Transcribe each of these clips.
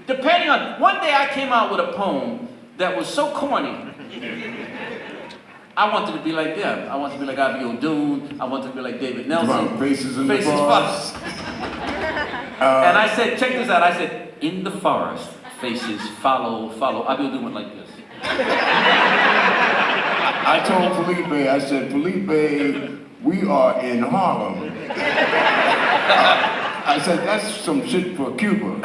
Depending on, one day I came out with a poem that was so corny. I wanted to be like them. I wanted to be like Abiodun. I wanted to be like David Nelson. Faces in the forest. And I said, check this out. I said, in the forest, faces follow, follow. Abiodun went like this. I told Felipe, I said, Felipe, we are in Harlem. I said, that's some shit for Cuba.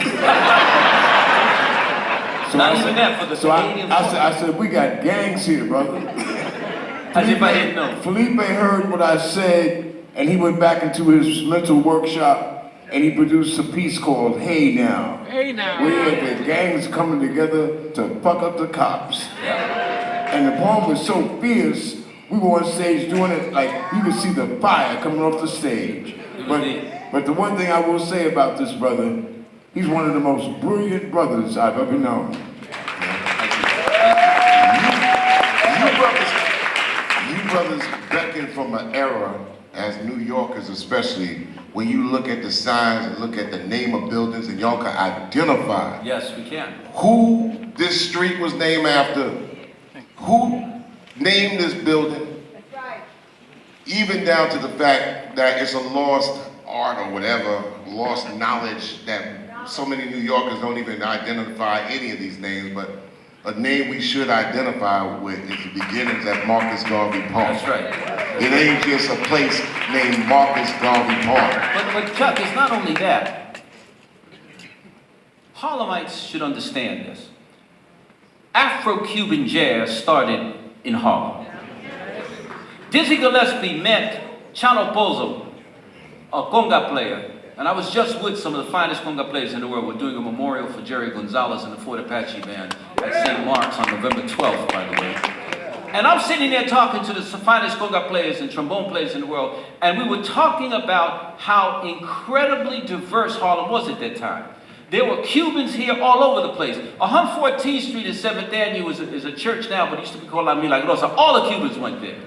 So Not even that, for the Canadian I said, we got gangs here, brother. As if I didn't know. Felipe heard what I said, and he went back into his mental workshop, and he produced a piece called Hey Now. Hey Now. Where the gangs coming together to fuck up the cops. And the poem was so fierce, we were on stage doing it like you could see the fire coming off the stage. But the one thing I will say about this brother, he's one of the most brilliant brothers I've ever known. You brothers beckon from an era, as New Yorkers especially, when you look at the signs and look at the name of buildings and y'all can identify. Yes, we can. Who this street was named after, who named this building, That's right. even down to the fact that it's a lost art or whatever, lost knowledge that so many New Yorkers don't even identify any of these names, but a name we should identify with is the beginnings at Marcus Garvey Park. That's right. It ain't just a place named Marcus Garvey Park. But Chuck, it's not only that. Harlemites should understand this. Afro-Cuban jazz started in Harlem. Dizzy Gillespie met Chano Pozo, a conga player, and I was just with some of the finest conga players in the world. We're doing a memorial for Jerry Gonzalez and the Fort Apache Band at St. Mark's on November 12th, by the way. And I'm sitting there talking to the finest conga players and trombone players in the world, and we were talking about how incredibly diverse Harlem was at that time. There were Cubans here all over the place. 114th Street and 7th Avenue is a church now, but it used to be called La Milagrosa. All the Cubans went there.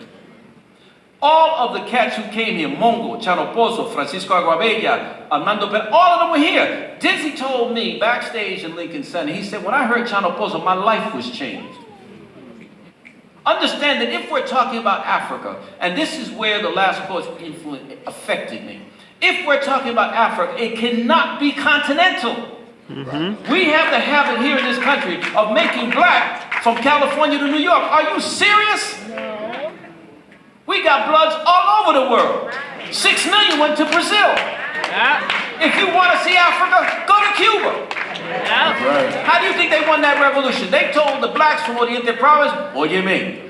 All of the cats who came here, Mongo, Chano Pozo, Francisco Aguabella, Armando Perez, all of them were here. Dizzy told me backstage in Lincoln Center, he said, when I heard Chano Pozo, my life was changed. Understand that if we're talking about Africa, and this is where the last poet's influence affected me, if we're talking about Africa, it cannot be continental. We have the habit here in this country of making black from California to New York. Are you serious? No. We got bloods all over the world. 6 million went to Brazil. If you want to see Africa, go to Cuba. How do you think they won that revolution? They told the blacks from Oriente Province, Oyewole,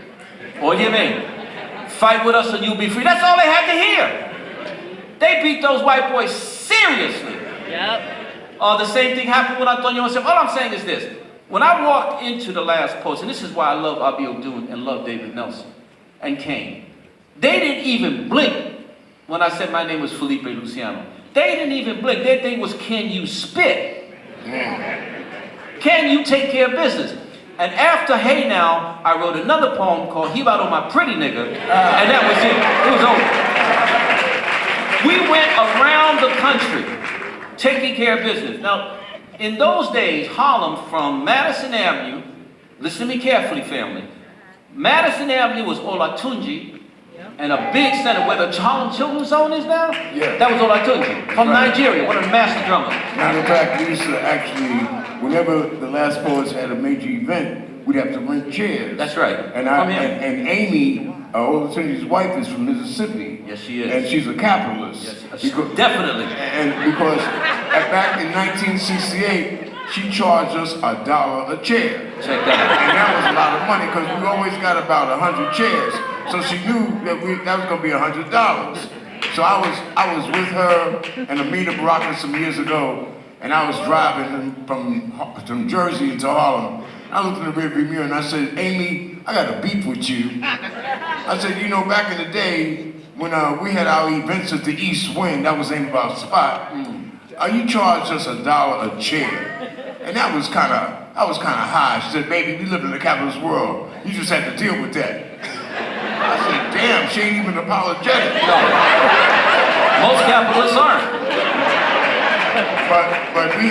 fight with us and you'll be free. That's all they had to hear. They beat those white boys seriously. The same thing happened with Antonio Joseph. All I'm saying is this. When I walked into the last post, and this is why I love Abiodun and love David Nelson and Kane, they didn't even blink when I said my name was Felipe Luciano. They didn't even blink. Their thing was, can you spit? Can you take care of business? And after Hey Now, I wrote another poem called Hibaro My Pretty Nigga, and that was it. It was over. We went around the country taking care of business. Now, in those days, Harlem from Madison Avenue, listen to me carefully, family. Madison Avenue was Olatunji, and a big center where the Harlem Children's Zone is now, that was Olatunji, from Nigeria, one of the master drummers. Matter of fact, we used to actually, whenever the Last Poets had a major event, we'd have to rent chairs. That's right. And Amy, Olatunji's wife, is from Mississippi. Yes, she is. And she's a capitalist. Yes, definitely. And because back in 1968, she charged us $1 a chair. Check that out. And that was a lot of money because we always got about 100 chairs. So she knew that that was going to be $100. So I was with her and Amita Baraka some years ago, and I was driving from Jersey into Harlem. I looked in the rearview mirror and I said, Amy, I got a beef with you. I said, you know, back in the day when we had our events at the East Wing, that was the name of our spot. You charged us $1 a chair. And that was kind of high. She said, baby, we live in the capitalist world. You just have to deal with that. I said, damn, she ain't even apologetic. No. Most capitalists aren't. But we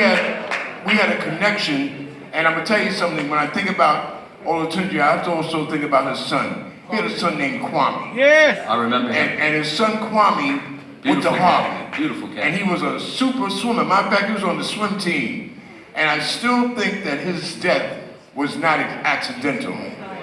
we had a connection, and I'm gonna tell you something, when I think about Olatunji, I have to also think about his son. He had a son named Kwame. Yes. I remember him. And his son Kwame went to Beautiful Harvard. cat. Beautiful cat. And he was a super swimmer. Matter of fact, he was on the swim team. And I still think that his death was not accidental,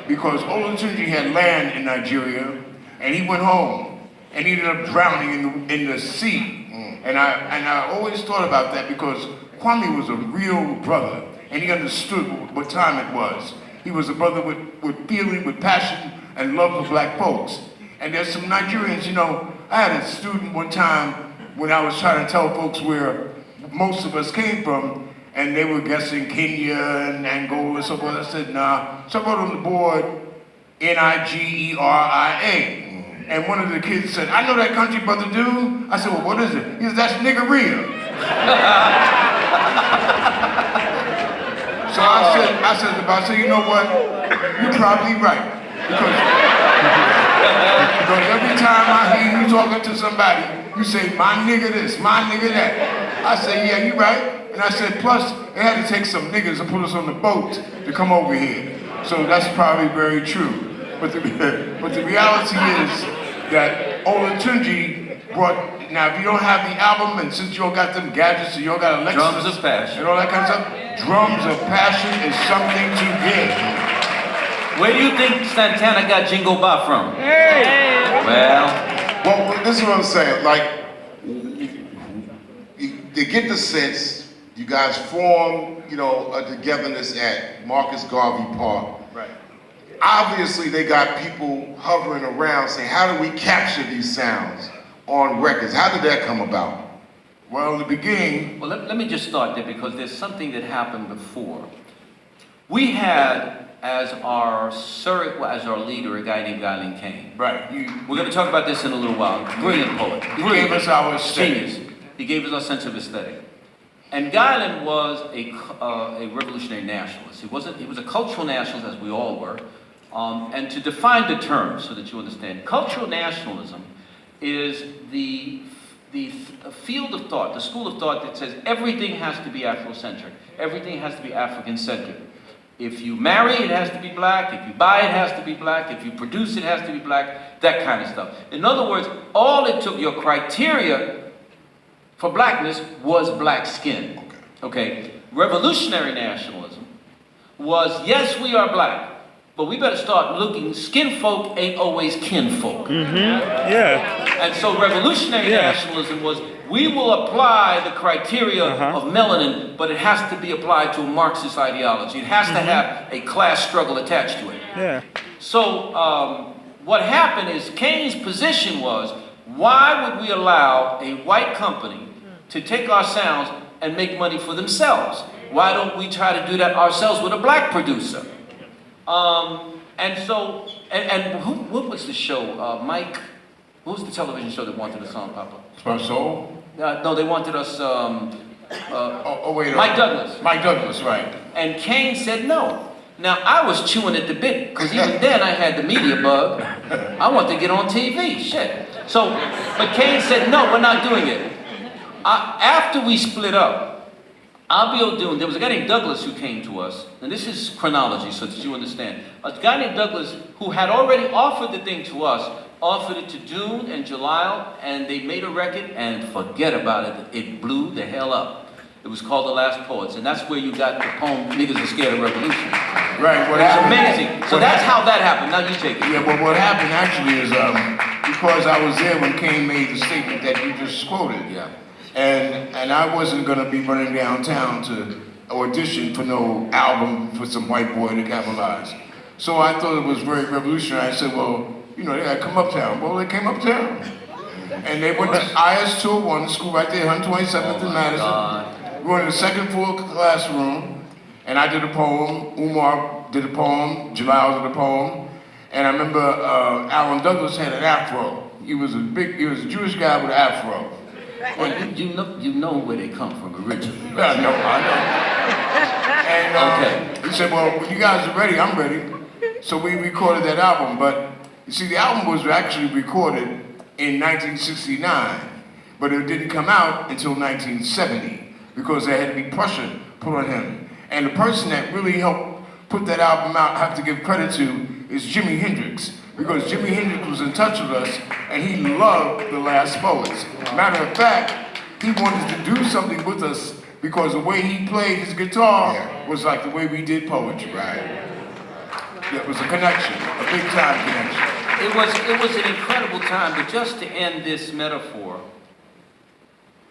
because Olatunji had land in Nigeria, and he went home, and he ended up drowning in the sea. And I always thought about that, because Kwame was a real brother, and he understood what time it was. He was a brother with feeling, with passion, and love for black folks. And there's some Nigerians, you know, I had a student one time when I was trying to tell folks where most of us came from, and they were guessing Kenya and Angola and so forth. I said, nah. So I wrote on the board, Nigeria. And one of the kids said, I know that country, brother dude. I said, well, what is it? He said, that's niggeria. So I said, you know what? You're probably right. Because every time I hear you talking to somebody, you say, my nigga this, my nigga that. I say, yeah, you right. And I said, plus, it had to take some niggas to put us on the boat to come over here. So that's probably very true. But the reality is that Olatunji brought, now if you don't have the album, and since you all got them gadgets, and you all got Alexis, Drums of Passion, and all that kind of stuff, Drums of Passion is something to get. Where do you think Santana got Jingle Bop from? Hey. Well, this is what I'm saying. Like, you get the sense, you guys form, you know, a togetherness at Marcus Garvey Park. Right. Obviously, they got people hovering around saying, how do we capture these sounds on records? How did that come about? Well, in the beginning... Well, let me just start there, because there's something that happened before. We had, as our leader, a guy named Guyland Kane. Right. We're going to talk about this in a little while. Brilliant poet. He gave us our aesthetic. Genius. He gave us our sense of aesthetic. And Guyland was a revolutionary nationalist. He was a cultural nationalist, as we all were. And to define the term so that you understand, cultural nationalism is the field of thought, the school of thought that says everything has to be Afrocentric. Everything has to be African-centered. If you marry, it has to be black. If you buy, it has to be black. If you produce, it has to be black. That kind of stuff. In other words, all it took, your criteria for blackness was black skin. Okay? Revolutionary nationalism was, yes, we are black, but we better start looking, skin folk ain't always kin folk. Yeah. And so revolutionary nationalism was, we will apply the criteria of melanin, but it has to be applied to a Marxist ideology. It has to have a class struggle attached to it. Yeah. So what happened is, Kane's position was, why would we allow a white company to take our sounds and make money for themselves? Why don't we try to do that ourselves with a black producer? What was the show? Mike, what was the television show that wanted us on, Papa? Soul? No, they wanted us, Wait. Mike Douglas. Mike Douglas, right. And Kane said no. Now, I was chewing at the bit, because even then I had the media bug. I wanted to get on TV, shit. So, but Kane said, no, we're not doing it. After we split up, Abiodun, there was a guy named Douglas who came to us, and this is chronology so that you understand. A guy named Douglas who had already offered the thing to us, offered it to Dune and Jalal, and they made a record, and forget about it, it blew the hell up. It was called The Last Poets, and that's where you got the poem, Niggas Are Scared of Revolution. Right, what It's happened, amazing. So that's how that happened. Now you take it. Yeah, but what happened actually is, because I was there when Kane made the statement that you just quoted. Yeah. And I wasn't gonna be running downtown to audition for no album for some white boy to capitalize. So I thought it was very revolutionary. I said, well, you know, they gotta come uptown. Well, they came uptown. And they went to IS 201, school right there, 127th and Madison. We were in the second floor classroom, and I did a poem, Umar did a poem, Jalal did a poem, and I remember Alan Douglas had an afro. He was a Jewish guy with an afro. Well, you know where they come from originally. I know. And he said, well, when you guys are ready, I'm ready. So we recorded that album, but you see, the album was actually recorded in 1969, but it didn't come out until 1970 because there had to be put on him. And the person that really helped put that album out, I have to give credit to, is Jimi Hendrix. Because Jimi Hendrix was in touch with us, and he loved the Last Poets. Matter of fact, he wanted to do something with us because the way he played his guitar was like the way we did poetry. Right. It was a connection, a big time connection. It was an incredible time, but just to end this metaphor,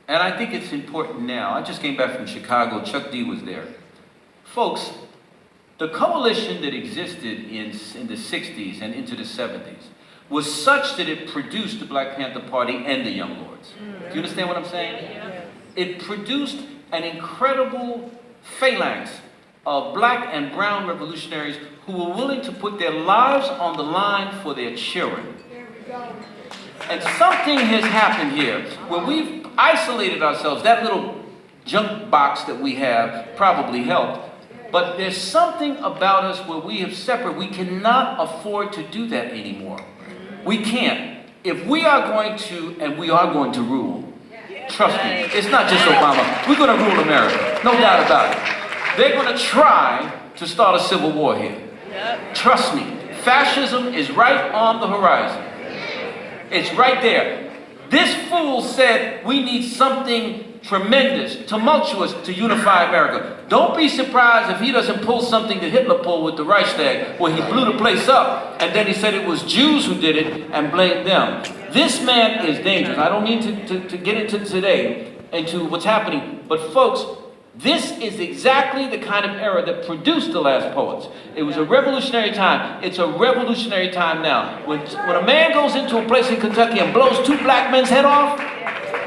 and I think it's important now. I just came back from Chicago. Chuck D was there. Folks, the coalition that existed in the 60s and into the 70s was such that it produced the Black Panther Party and the Young Lords. Do you understand what I'm saying? It produced an incredible phalanx of black and brown revolutionaries who were willing to put their lives on the line for their children. And something has happened here where we've isolated ourselves. That little junk box that we have probably helped. But there's something about us where we have separated. We cannot afford to do that anymore. We can't. If we are going to, and we are going to rule, trust me, it's not just Obama. We're going to rule America. No doubt about it. They're going to try to start a civil war here. Trust me. Fascism is right on the horizon. It's right there. This fool said we need something tremendous, tumultuous to unify America. Don't be surprised if he doesn't pull something that Hitler pulled with the Reichstag, where he blew the place up, and then he said it was Jews who did it and blamed them. This man is dangerous. I don't mean to get into today, into what's happening, but folks, this is exactly the kind of era that produced the Last Poets. It was a revolutionary time. It's a revolutionary time now. When a man goes into a place in Kentucky and blows 2 black men's head off,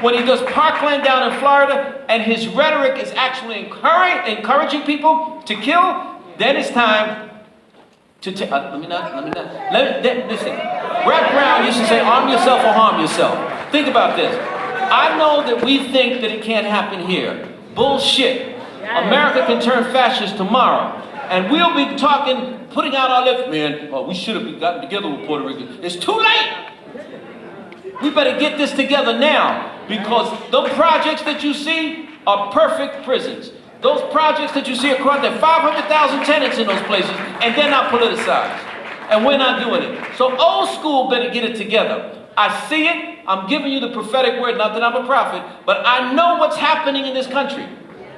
when he does Parkland down in Florida, and his rhetoric is actually encouraging people to kill, then it's time to listen. Rap Brown used to say, arm yourself or harm yourself. Think about this. I know that we think that it can't happen here. Bullshit. America can turn fascist tomorrow. And we'll be talking, putting out our lips, man, we should have gotten together with Puerto Rico. It's too late. We better get this together now, because those projects that you see are perfect prisons. Those projects that you see across, there are 500,000 tenants in those places, and they're not politicized. And we're not doing it. So old school better get it together. I see it. I'm giving you the prophetic word, not that I'm a prophet, but I know what's happening in this country.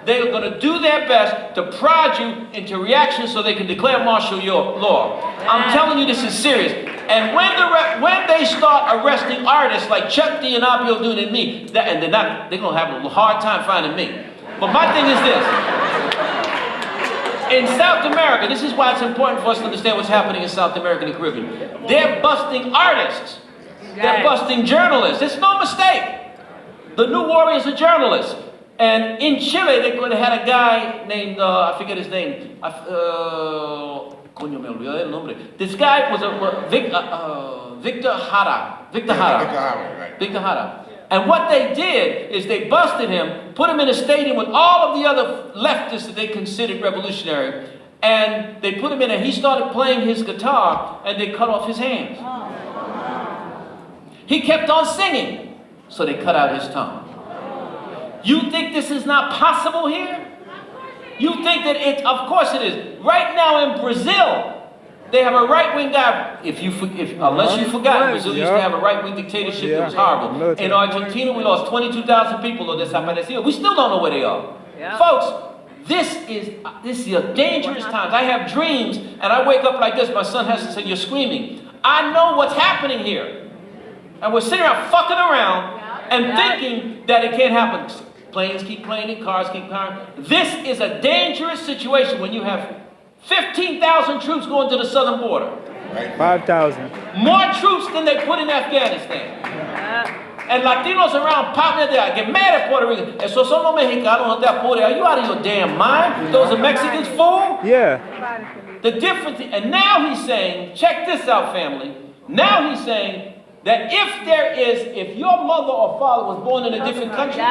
They are going to do their best to prod you into reaction so they can declare martial law. I'm telling you, this is serious. And when they start arresting artists like Chuck D and Abiodun and me, they're going to have a hard time finding me. But my thing is this. In South America, this is why it's important for us to understand what's happening in South America and the Caribbean. They're busting artists. They're busting journalists. It's no mistake. The new warriors are journalists. And in Chile, they had a guy named, I forget his name. This guy was Victor Jara. Victor Jara. And what they did is they busted him, put him in a stadium with all of the other leftists that they considered revolutionary, and they put him in and he started playing his guitar, and they cut off his hands. He kept on singing, so they cut out his tongue. You think this is not possible here? You think that of course it is. Right now in Brazil, they have a right-wing guy. Unless you forgot, Brazil used to have a right-wing dictatorship that was horrible. In Argentina, we lost 22,000 people on desaparecidos. We still don't know where they are. Folks, this is a dangerous time. I have dreams, and I wake up like this. My son has to say, "You're screaming." I know what's happening here. And we're sitting around fucking around and thinking that it can't happen. Planes keep playing, cars keep firing. This is a dangerous situation when you have 15,000 troops going to the southern border. 5,000. More troops than they put in Afghanistan. And Latinos around popping there. I get mad at Puerto Rico. Esos son los mexicanos, no te apures. Are you out of your damn mind? Those are Mexicans, fool? Yeah. The difference, and now he's saying, check this out, family. Now he's saying that if your mother or father was born in a different country,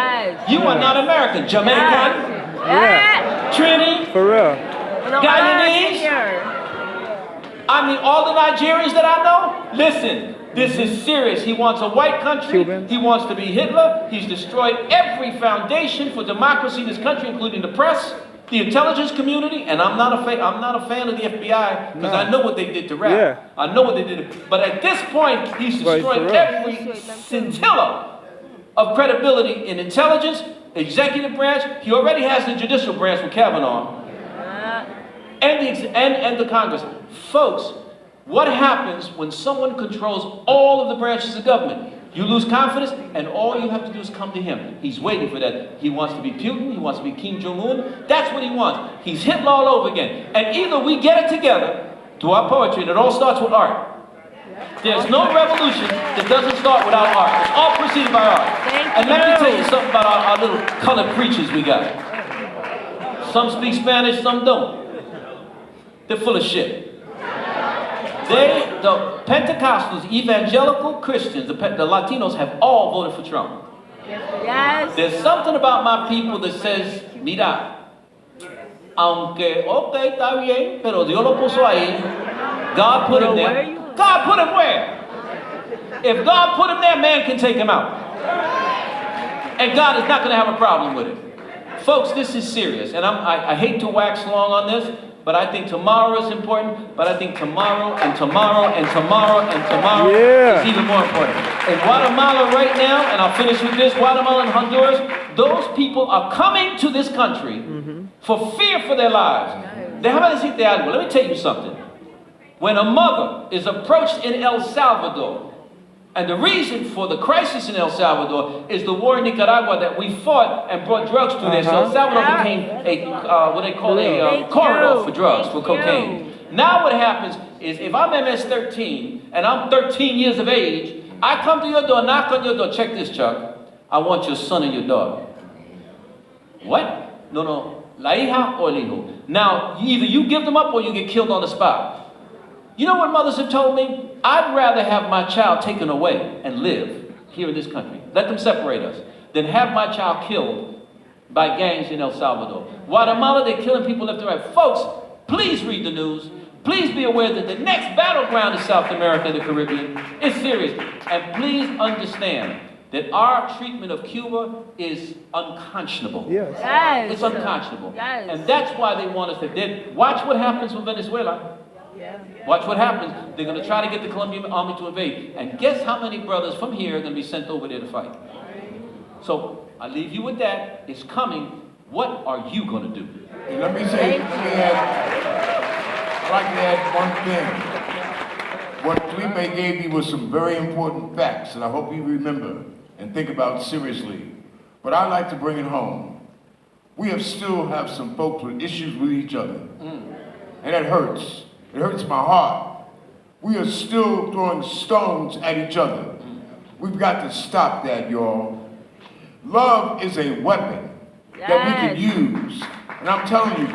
you are not American. Jamaican, Trini, For real. Guyanese. I mean, all the Nigerians that I know, listen, this is serious. He wants a white country. Cubans. He wants to be Hitler. He's destroyed every foundation for democracy in this country, including the press. The intelligence community, and I'm not a fan of the FBI because I know what they did to rap. Yeah. I know what they did. But at this point, he's destroyed every scintilla of credibility in intelligence, executive branch. He already has the judicial branch with Kavanaugh, and the Congress. Folks, what happens when someone controls all of the branches of government? You lose confidence, and all you have to do is come to him. He's waiting for that. He wants to be Putin. He wants to be Kim Jong-un. That's what he wants. He's Hitler all over again. And either we get it together to our poetry, and it all starts with art. There's no revolution that doesn't start without art. It's all preceded by art. And let me tell you something about our little colored preachers we got. Some speak Spanish, some don't. They're full of shit. The Pentecostals, evangelical Christians, the Latinos have all voted for Trump. Yes. There's something about my people that says, mira, aunque, okay, está bien, pero Dios lo puso ahí. God put him there. God put him where? If God put him there, man can take him out. And God is not going to have a problem with it. Folks, this is serious. And I hate to wax long on this, but I think tomorrow is important. But I think tomorrow and tomorrow and tomorrow and tomorrow is even more important. In Guatemala right now, and I'll finish with this, Guatemala and Honduras, those people are coming to this country for fear for their lives. Let me tell you something. When a mother is approached in El Salvador, and the reason for the crisis in El Salvador is the war in Nicaragua that we fought and brought drugs through there. So El Salvador became what they call a corridor for drugs, for cocaine. Now what happens is if I'm MS-13 and I'm 13 years of age, I come to your door, knock on your door, check this, Chuck. I want your son and your daughter. What? No. La hija o el hijo. Now, either you give them up or you get killed on the spot. You know what mothers have told me? I'd rather have my child taken away and live here in this country. Let them separate us. Than have my child killed by gangs in El Salvador. Guatemala, they're killing people left and right. Folks, please read the news. Please be aware that the next battleground is South America and the Caribbean. It's serious. And please understand that our treatment of Cuba is unconscionable. Yes. It's unconscionable. Yes. And that's why they want us to watch what happens with Venezuela. Watch what happens. They're going to try to get the Colombian army to invade. And guess how many brothers from here are going to be sent over there to fight? So I leave you with that. It's coming. What are you going to do? And I'd like to add one thing. What Felipe gave me was some very important facts, and I hope you remember and think about seriously. But I'd like to bring it home. We still have some folks with issues with each other. And that hurts. It hurts my heart. We are still throwing stones at each other. We've got to stop that, y'all. Love is a weapon that we can use. And I'm telling you,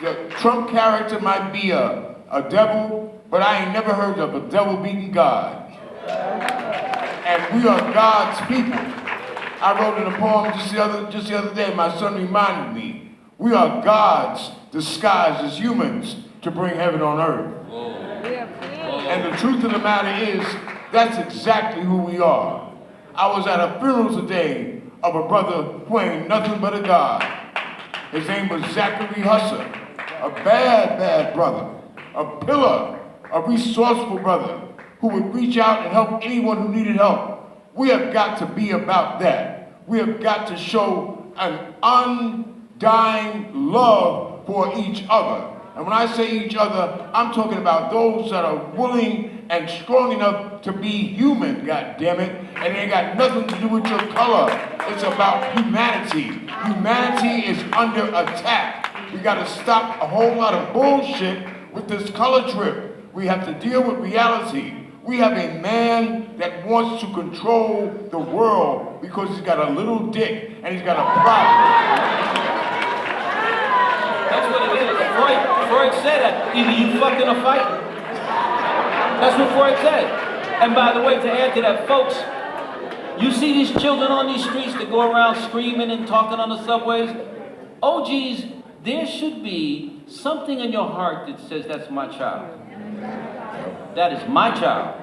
the Trump character might be a devil, but I ain't never heard of a devil beating God. And we are God's people. I wrote in a poem just the other day, my son reminded me, we are gods disguised as humans to bring heaven on earth. And the truth of the matter is, that's exactly who we are. I was at a funeral today of a brother who ain't nothing but a God. His name was Zachary Husser, a bad brother, a pillar, a resourceful brother who would reach out and help anyone who needed help. We have got to be about that. We have got to show an undying love for each other. And when I say each other, I'm talking about those that are willing and strong enough to be human, goddammit. And it ain't got nothing to do with your color. It's about humanity. Humanity is under attack. We gotta stop a whole lot of bullshit with this color trip. We have to deal with reality. We have a man that wants to control the world because he's got a little dick and he's got a problem. That's what it is. Freud said that. Either you fucking or fighting. That's what Freud said. And by the way, to add to that, folks, you see these children on these streets that go around screaming and talking on the subways. Oh, geez, there should be something in your heart that says that's my child. That is my child.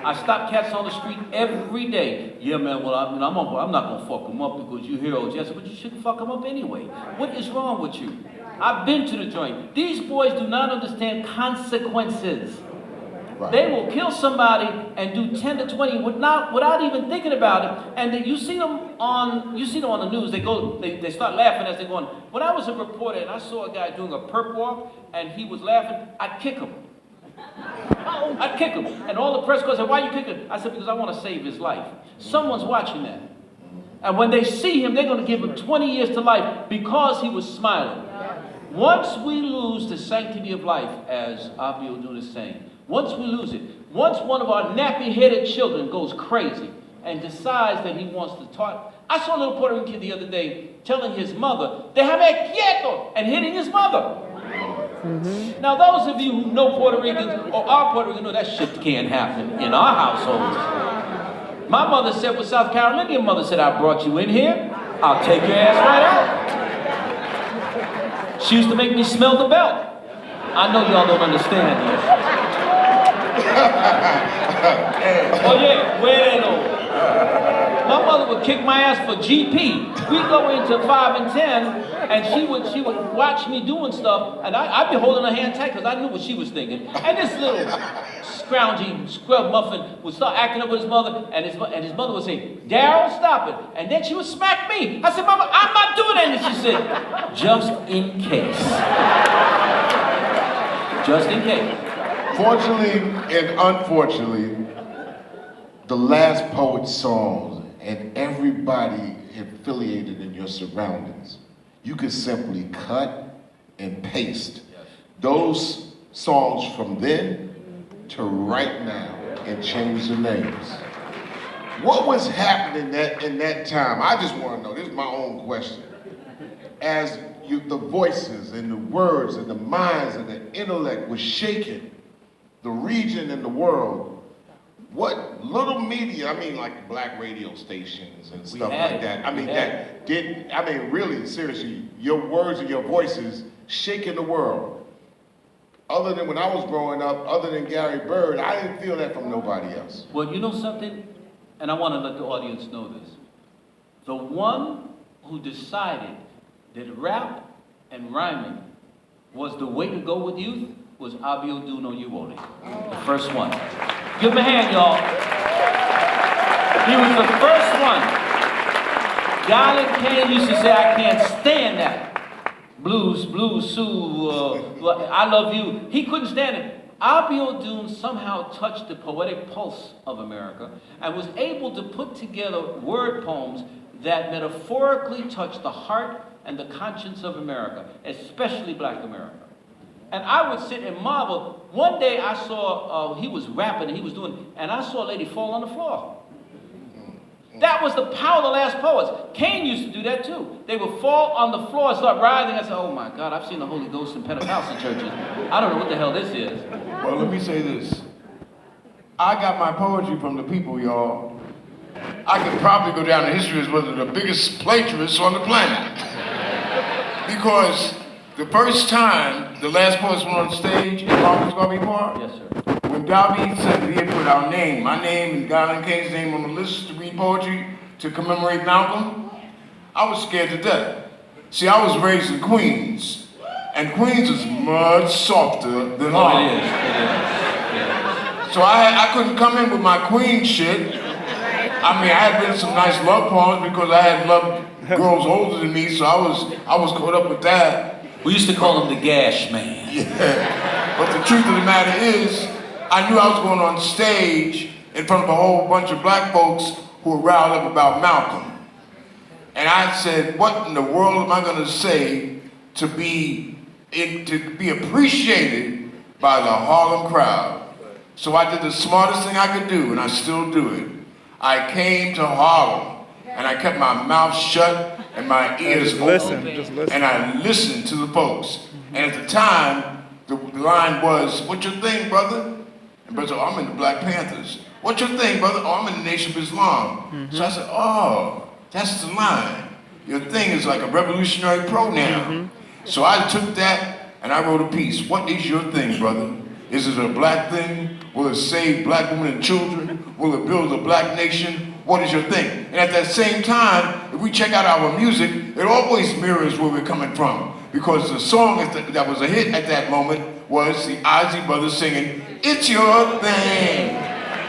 I stop cats on the street every day. Yeah, man, well, I'm not going to fuck them up because you heroes. Yes, but you shouldn't fuck them up anyway. What is wrong with you? I've been to the joint. These boys do not understand consequences. Right. They will kill somebody and do 10 to 20 without even thinking about it. And then you see them on the news. They start laughing as they're going. When I was a reporter and I saw a guy doing a perp walk and he was laughing, I'd kick him. I'd kick him. And all the press goes, why are you kicking him? I said, because I want to save his life. Someone's watching that. And when they see him, they're going to give him 20 years to life because he was smiling. Once we lose the sanctity of life, as Abiodun is saying, once we lose it, once one of our nappy-headed children goes crazy and decides that he wants to talk. I saw a little Puerto Rican kid the other day telling his mother, "Déjame quieto," and hitting his mother. Mm-hmm. Now, those of you who know Puerto Ricans or are Puerto Ricans know that shit can't happen in our households. My mother said with South Carolinian mother said, "I brought you in here, I'll take your ass right out." She used to make me smell the belt. I know y'all don't understand this. Oye, bueno. My mother would kick my ass for GP. We'd go into 5 and 10, and she would watch me doing stuff, and I'd be holding her hand tight because I knew what she was thinking. And this little scroungy scrub muffin would start acting up with his mother, and his mother would say, "Daryl, stop it." And then she would smack me. I said, "Mama, I'm not doing that." And she said, "Just in case." Just in case. Fortunately and unfortunately, the last Poets songs and everybody affiliated in your surroundings, you could simply cut and paste those songs from then to right now and change the names. What was happening in that time? I just want to know, this is my own question. As the voices and the words and the minds and the intellect was shaking the region and the world, what little media, I mean like black radio stations and stuff like that, really, seriously, your words and your voices shaking the world. Other than when I was growing up, other than Gary Bird, I didn't feel that from nobody else. Well, you know something? And I want to let the audience know this. The one who decided that rap and rhyming was the way to go with youth was Abiodun Oyewole, the first one. Give him a hand, y'all. He was the first one. Garland Kane used to say, "I can't stand that. Blues, Sue, I love you." He couldn't stand it. Abiodun somehow touched the poetic pulse of America and was able to put together word poems that metaphorically touched the heart and the conscience of America, especially black America. And I would sit and marvel. One day I saw, he was rapping and he was doing, and I saw a lady fall on the floor. That was the power of the last poets. Kane used to do that too. They would fall on the floor and start writhing. I said, "Oh my God, I've seen the Holy Ghost in Pentecostal churches. I don't know what the hell this is." Well, let me say this. I got my poetry from the people, y'all. I could probably go down in history as one of the biggest plagiarists on the planet. Because the first time the last poets went on stage in Marcus Garvey Park, Yes, sir. when Darby said we had put our name, my name and Garland Kane's name on the list to read poetry to commemorate Malcolm, I was scared to death. See, I was raised in Queens, and Queens is much softer than Harlem. It is. So I couldn't come in with my Queen shit. I mean, I had written some nice love poems because I had loved girls older than me, so I was caught up with that. We used to call him the Gash Man. Yeah. But the truth of the matter is, I knew I was going on stage in front of a whole bunch of black folks who were riled up about Malcolm. And I said, what in the world am I going to say to be appreciated by the Harlem crowd? So I did the smartest thing I could do, and I still do it. I came to Harlem, and I kept my mouth shut and my ears open. Just listen. And I listened to the folks. And at the time, the line was, "What's your thing, brother?" And brother said, "Oh, I'm in the Black Panthers." "What's your thing, brother?" "Oh, I'm in the Nation of Islam." So I said, "Oh, that's the line. Your thing is like a revolutionary pronoun." So I took that and I wrote a piece. "What is your thing, brother? Is it a black thing? Will it save black women and children? Will it build a black nation? What is your thing? And at that same time, if we check out our music, it always mirrors where we're coming from. Because the song that was a hit at that moment was the Ozzy Brothers singing, "It's your thing,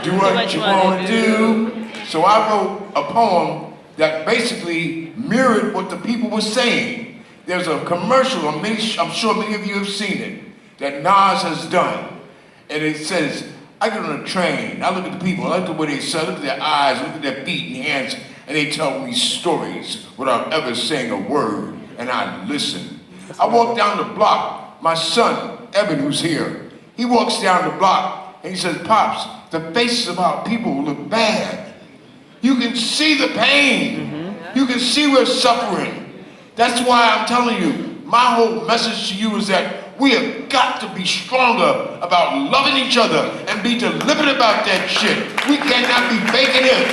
do what you want to do." So I wrote a poem that basically mirrored what the people were saying. There's a commercial, I'm sure many of you have seen it, that Nas has done. And it says, I get on a train, I look at the people, I look at what they say, I look at their eyes, I look at their feet and hands, and they tell me stories without ever saying a word, and I listen. I walk down the block, my son, Evan, who's here, he walks down the block, and he says, "Pops, the faces of our people look bad. You can see the pain. You can see we're suffering." That's why I'm telling you, my whole message to you is that we have got to be stronger about loving each other and be deliberate about that shit. We cannot be faking it.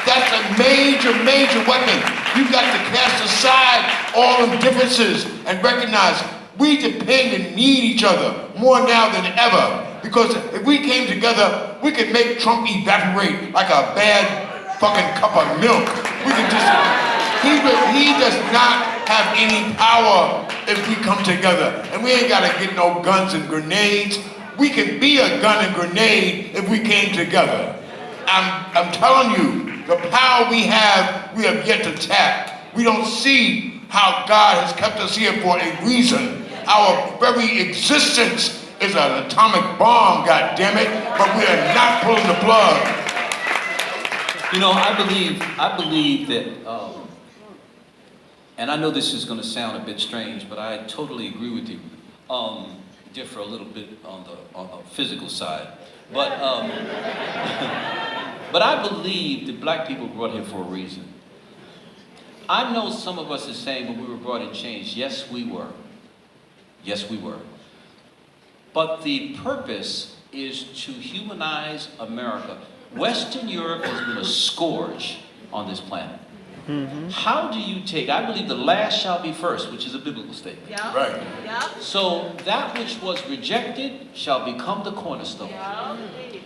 That's a major, major weapon. You've got to cast aside all the differences and recognize we depend and need each other more now than ever. Because if we came together, we could make Trump evaporate like a bad fucking cup of milk. We could just, he does not have any power if we come together. And we ain't gotta get no guns and grenades. We can be a gun and grenade if we came together. I'm telling you, the power we have yet to tap. We don't see how God has kept us here for a reason. Our very existence is an atomic bomb, goddammit, but we are not pulling the plug. You know, I believe that, and I know this is going to sound a bit strange, but I totally agree with you. Differ a little bit on the physical side, but but I believe that black people were brought here for a reason. I know some of us are saying, "But we were brought in chains." Yes, we were. Yes, we were. But the purpose is to humanize America. Western Europe has been a scourge on this planet. How do you take, I believe the last shall be first, which is a biblical statement. Yep. Right. Yep. So that which was rejected shall become the cornerstone. Yep.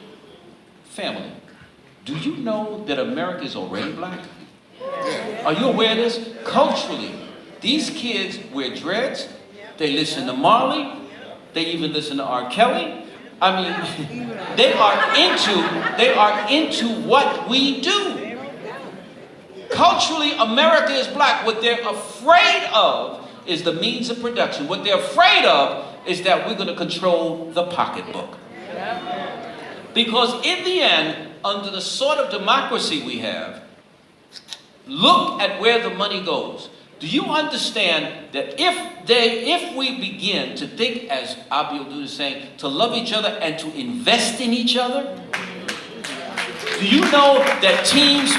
Family, do you know that America is already black? Are you aware of this? Culturally, these kids wear dreads, they listen to Marley, they even listen to R. Kelly. I mean, they are into what we do. Culturally, America is black. What they're afraid of is the means of production. What they're afraid of is that we're going to control the pocketbook. Because in the end, under the sort of democracy we have, look at where the money goes. Do you understand that if we begin to think, as Abiodun is saying, to love each other and to invest in each other, do you know that teams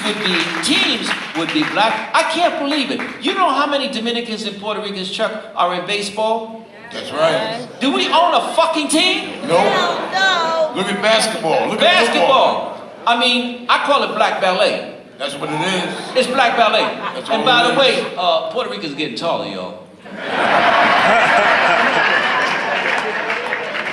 would be black? I can't believe it. You know how many Dominicans and Puerto Ricans, Chuck, are in baseball? That's right. Do we own a fucking team? No. No. Look at basketball. Look at Basketball. I mean, I call it black ballet. That's what it is. It's black ballet. That's And all by it the is. way, Puerto Rico's getting taller, y'all.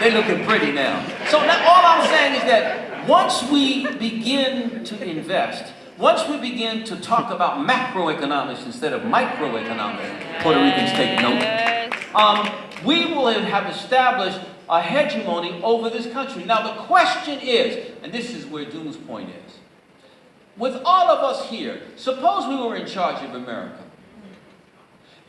They're looking pretty now. So now all I'm saying is that once we begin to invest, once we begin to talk about macroeconomics instead of microeconomics, Puerto Ricans take note, we will have established a hegemony over this country. Now the question is, and this is where Doom's point is, with all of us here, suppose we were in charge of America.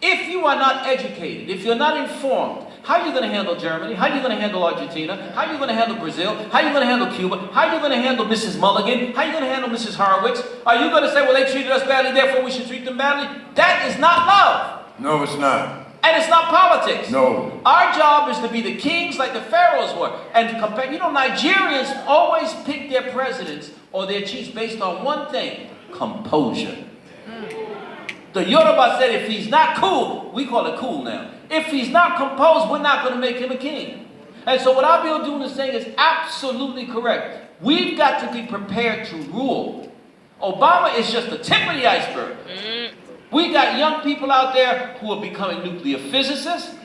If you are not educated, if you're not informed, how are you going to handle Germany? How are you going to handle Argentina? How are you going to handle Brazil? How are you going to handle Cuba? How are you going to handle Mrs. Mulligan? How are you going to handle Mrs. Horowitz? Are you going to say, well, they treated us badly, therefore we should treat them badly? That is not love. No, it's not. And it's not politics. No. Our job is to be the kings like the pharaohs were. And compare, you know, Nigerians always pick their presidents or their chiefs based on one thing: composure. The Yoruba said, if he's not cool, we call it cool now. If he's not composed, we're not going to make him a king. And so what Abiodun is saying is absolutely correct. We've got to be prepared to rule. Obama is just the tip of the iceberg. We got young people out there who are becoming nuclear physicists,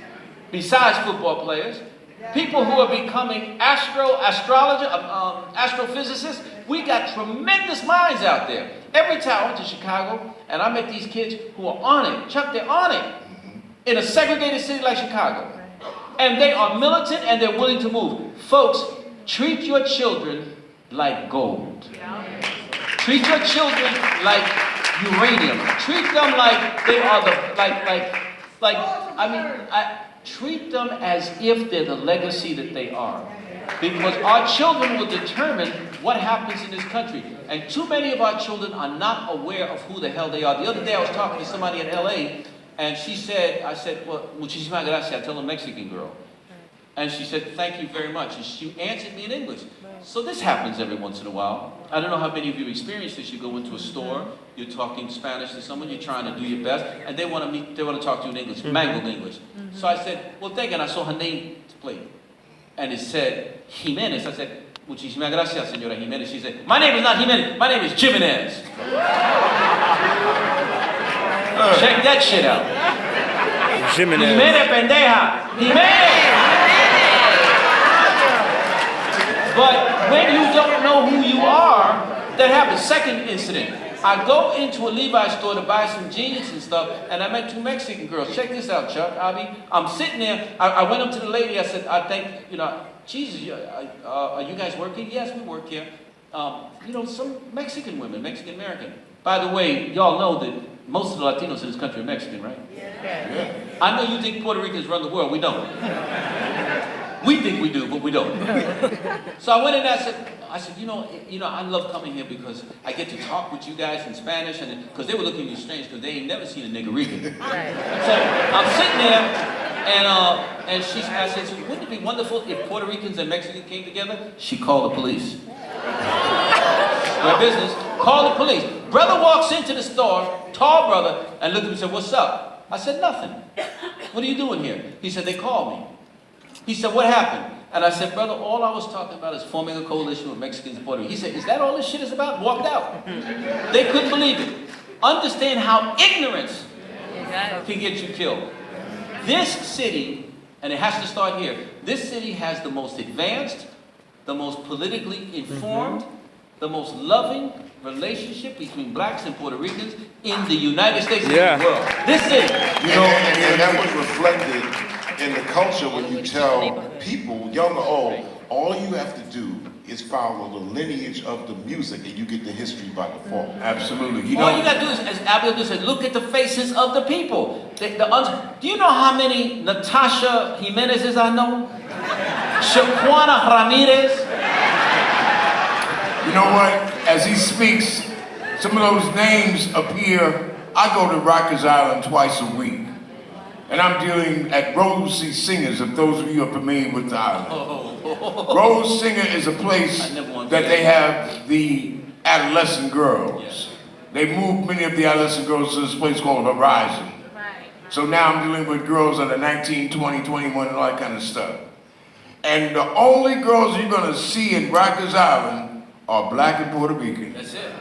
besides football players. People who are becoming astrophysicists. We got tremendous minds out there. Every time I went to Chicago and I met these kids who are on it. Chuck, they're on it. In a segregated city like Chicago. And they are militant and they're willing to move. Folks, treat your children like gold. Treat your children like uranium. Treat them like they are treat them as if they're the legacy that they are. Because our children will determine what happens in this country. And too many of our children are not aware of who the hell they are. The other day I was talking to somebody in LA, and I said, well, muchísimas gracias, I told a Mexican girl. And she said, thank you very much. And she answered me in English. So this happens every once in a while. I don't know how many of you have experienced this. You go into a store, you're talking Spanish to someone, you're trying to do your best, and they want to talk to you in English, mangled English. So I said, well, thank you. And I saw her name plate. And it said, Jimenez. I said, muchísimas gracias, señora Jimenez. She said, my name is not Jimenez, my name is Jimenez. Check that shit out. Jimenez. Jimenez, pendeja. Jimenez. But when you don't know who you are, that happens. Second incident. I go into a Levi's store to buy some jeans and stuff, and I met two Mexican girls. Check this out, Chuck, Abby. I'm sitting there. I went up to the lady. I said, I think, Jesus, are you guys working? Yes, we work here. Some Mexican women, Mexican American. By the way, y'all know that most of the Latinos in this country are Mexican, right? Yeah. I know you think Puerto Ricans run the world. We don't. We think we do, but we don't. So I went in there, I said, I love coming here because I get to talk with you guys in Spanish, and because they were looking at me strange because they ain't never seen a nigga Rican. Right. So I'm sitting there, and I said, wouldn't it be wonderful if Puerto Ricans and Mexicans came together? She called the police. My business, called the police. Brother walks into the store, tall brother, and looked at me and said, what's up? I said, nothing. What are you doing here? He said, they called me. He said, what happened? And I said, brother, all I was talking about is forming a coalition with Mexicans and Puerto Rico. He said, is that all this shit is about? Walked out. They couldn't believe it. Understand how ignorance can get you killed. This city, and it has to start here, this city has the most advanced, the most politically informed, the most loving relationship between blacks and Puerto Ricans in the United States and the world. This city. And that was reflected in the culture when you tell people, young or old, all you have to do is follow the lineage of the music and you get the history by default. Absolutely. All you got to do is, as Abiodun said, look at the faces of the people. Do you know how many Natasha Jimenez's I know? Shaquana Ramirez? You know what? As he speaks, some of those names appear. I go to Rikers Island twice a week. And I'm dealing at Rose Singers, if those of you are familiar with the island. Rose Singer is a place that they have the adolescent girls. Yes. They moved many of the adolescent girls to this place called Horizon. So now I'm dealing with girls that are 19, 20, 21, and all that kind of stuff. And the only girls you're gonna see in Rikers Island are black and Puerto Rican. That's it.